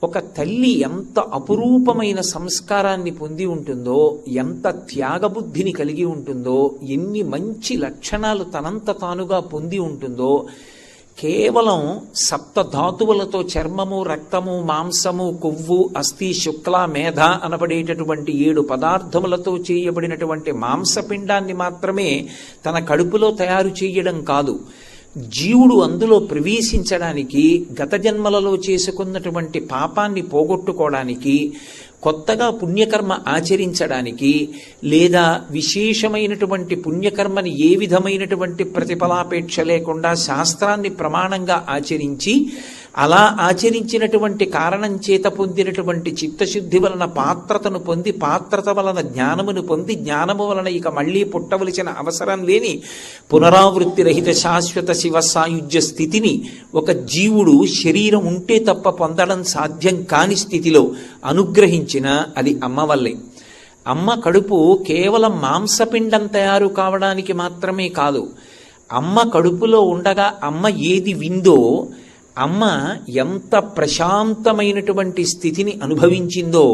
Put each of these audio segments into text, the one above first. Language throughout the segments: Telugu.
ఒక తల్లి ఎంత అపురూపమైన సంస్కారాన్ని పొంది ఉంటుందో, ఎంత త్యాగబుద్ధిని కలిగి ఉంటుందో, ఎన్ని మంచి లక్షణాలు తనంత తానుగా పొంది ఉంటుందో, కేవలం సప్తధాతువులతో చర్మము, రక్తము, మాంసము, కొవ్వు, అస్థి, శుక్ల, మేధ అనబడేటటువంటి 7 పదార్థములతో చేయబడినటువంటి మాంసపిండాన్ని మాత్రమే తన కడుపులో తయారు చేయడం కాదు, జీవుడు అందులో ప్రవేశించడానికి, గత జన్మలలో చేసుకున్నటువంటి పాపాన్ని పోగొట్టుకోవడానికి, కొత్తగా పుణ్యకర్మ ఆచరించడానికి, లేదా విశేషమైనటువంటి పుణ్యకర్మని ఏ విధమైనటువంటి ప్రతిఫలాపేక్ష లేకుండా శాస్త్రాన్ని ప్రమాణంగా ఆచరించి, అలా ఆచరించినటువంటి కారణం చేత పొందినటువంటి చిత్తశుద్ధి వలన పాత్రతను పొంది, పాత్రత వలన జ్ఞానమును పొంది, జ్ఞానము వలన ఇక మళ్లీ పుట్టవలసిన అవసరం లేని పునరావృత్తి రహిత శాశ్వత శివ సాయుధ్య స్థితిని ఒక జీవుడు శరీరం ఉంటే తప్ప పొందడం సాధ్యం కాని స్థితిలో అనుగ్రహించిన అది అమ్మ వల్లే. అమ్మ కడుపు కేవలం మాంసపిండం తయారు కావడానికి మాత్రమే కాదు, అమ్మ కడుపులో ఉండగా అమ్మ ఏది విందో, అమ్మ ఎంత ప్రశాంతమైనటువంటి స్థితిని అనుభవించిందో,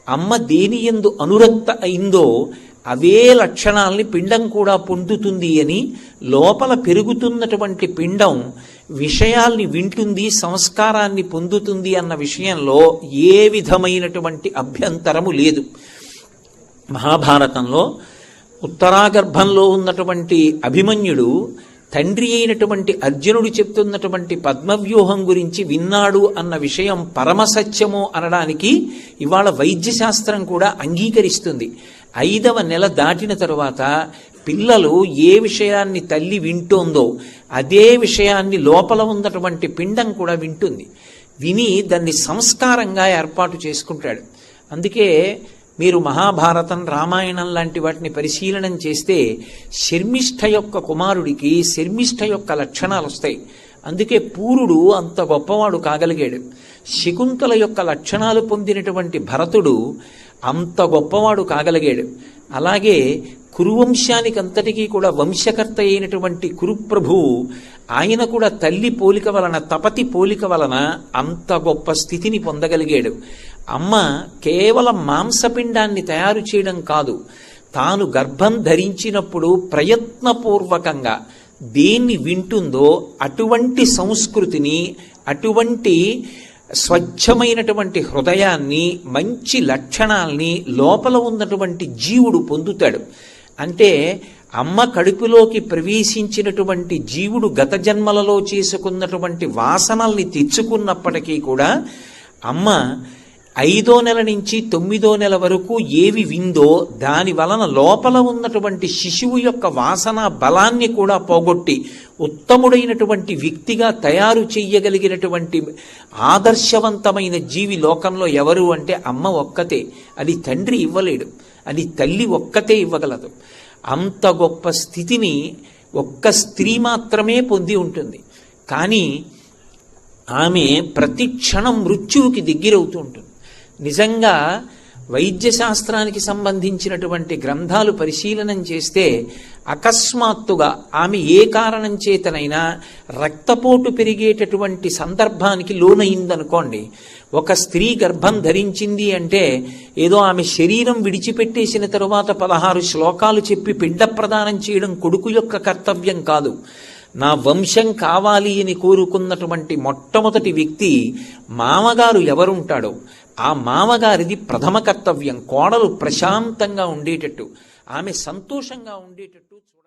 అమ్మ దేని యందు అనురక్త అయిందో అవే లక్షణాల్ని పిండం కూడా పొందుతుంది అని, లోపల పెరుగుతున్నటువంటి పిండం విషయాల్ని వింటుంది, సంస్కారాన్ని పొందుతుంది అన్న విషయంలో ఏ విధమైనటువంటి అభ్యంతరము లేదు. మహాభారతంలో ఉత్తరాగర్భంలో ఉన్నటువంటి అభిమన్యుడు తండ్రి అయినటువంటి అర్జునుడు చెప్తున్నటువంటి పద్మవ్యూహం గురించి విన్నాడు అన్న విషయం పరమసత్యము అనడానికి ఇవాళ వైద్యశాస్త్రం కూడా అంగీకరిస్తుంది. 5వ నెల దాటిన తరువాత పిల్లలు ఏ విషయాన్ని తల్లి వింటోందో అదే విషయాన్ని లోపల ఉన్నటువంటి పిండం కూడా వింటుంది. విని దాన్ని సంస్కారంగా ఏర్పాటు చేసుకుంటాడు. అందుకే మీరు మహాభారతం, రామాయణం లాంటి వాటిని పరిశీలనం చేస్తే శర్మిష్ఠ యొక్క కుమారుడికి శర్మిష్ఠ యొక్క లక్షణాలు వస్తాయి. అందుకే పూరుడు అంత గొప్పవాడు కాగలిగాడు. శకుంతల యొక్క లక్షణాలు పొందినటువంటి భరతుడు అంత గొప్పవాడు కాగలిగాడు. అలాగే కురువంశానికి అంతటికీ కూడా వంశకర్త అయినటువంటి కురుప్రభువు, ఆయన కూడా తల్లి పోలిక వలన, తపతి పోలిక వలన అంత గొప్ప స్థితిని పొందగలిగాడు. అమ్మ కేవలం మాంసపిండాన్ని తయారు చేయడం కాదు, తాను గర్భం ధరించినప్పుడు ప్రయత్నపూర్వకంగా దేన్ని వింటుందో అటువంటి సంస్కృతిని, అటువంటి స్వచ్ఛమైనటువంటి హృదయాన్ని, మంచి లక్షణాల్ని లోపల ఉన్నటువంటి జీవుడు పొందుతాడు. అంటే అమ్మ కడుపులోకి ప్రవేశించినటువంటి జీవుడు గత జన్మలలో చేసుకున్నటువంటి వాసనల్ని తెచ్చుకున్నప్పటికీ కూడా అమ్మ 5వ నెల నుంచి 9వ నెల వరకు ఏవి విందో దాని వలన లోపల ఉన్నటువంటి శిశువు యొక్క వాసన బలాన్ని కూడా పోగొట్టి ఉత్తముడైనటువంటి వ్యక్తిగా తయారు చెయ్యగలిగినటువంటి ఆదర్శవంతమైన జీవి లోకంలో ఎవరు అంటే అమ్మ ఒక్కతే. అది తండ్రి ఇవ్వలేడు, అది తల్లి ఒక్కతే ఇవ్వగలదు. అంత గొప్ప స్థితిని ఒక్క స్త్రీ మాత్రమే పొంది ఉంటుంది. కానీ ఆమె ప్రతి క్షణం మృత్యువుకి దగ్గరవుతూ ఉంటుంది. నిజంగా వైద్యశాస్త్రానికి సంబంధించినటువంటి గ్రంథాలు పరిశీలనం చేస్తే అకస్మాత్తుగా ఆమె ఏ కారణం చేతనైనా రక్తపోటు పెరిగేటటువంటి సందర్భానికి లోనయిందనుకోండి, ఒక స్త్రీ గర్భం ధరించింది అంటే ఏదో ఆమె శరీరం విడిచిపెట్టేసిన తరువాత 16 శ్లోకాలు చెప్పి పిండ ప్రదానం చేయడం కొడుకు యొక్క కర్తవ్యం కాదు. నా వంశం కావాలి అని కోరుకున్నటువంటి మొట్టమొదటి వ్యక్తి మామగారు ఎవరుంటాడో ఆ మామగారిది ప్రథమ కర్తవ్యం. కోడలు ప్రశాంతంగా ఉండేటట్టు, ఆమె సంతోషంగా ఉండేటట్టు చూడాలి.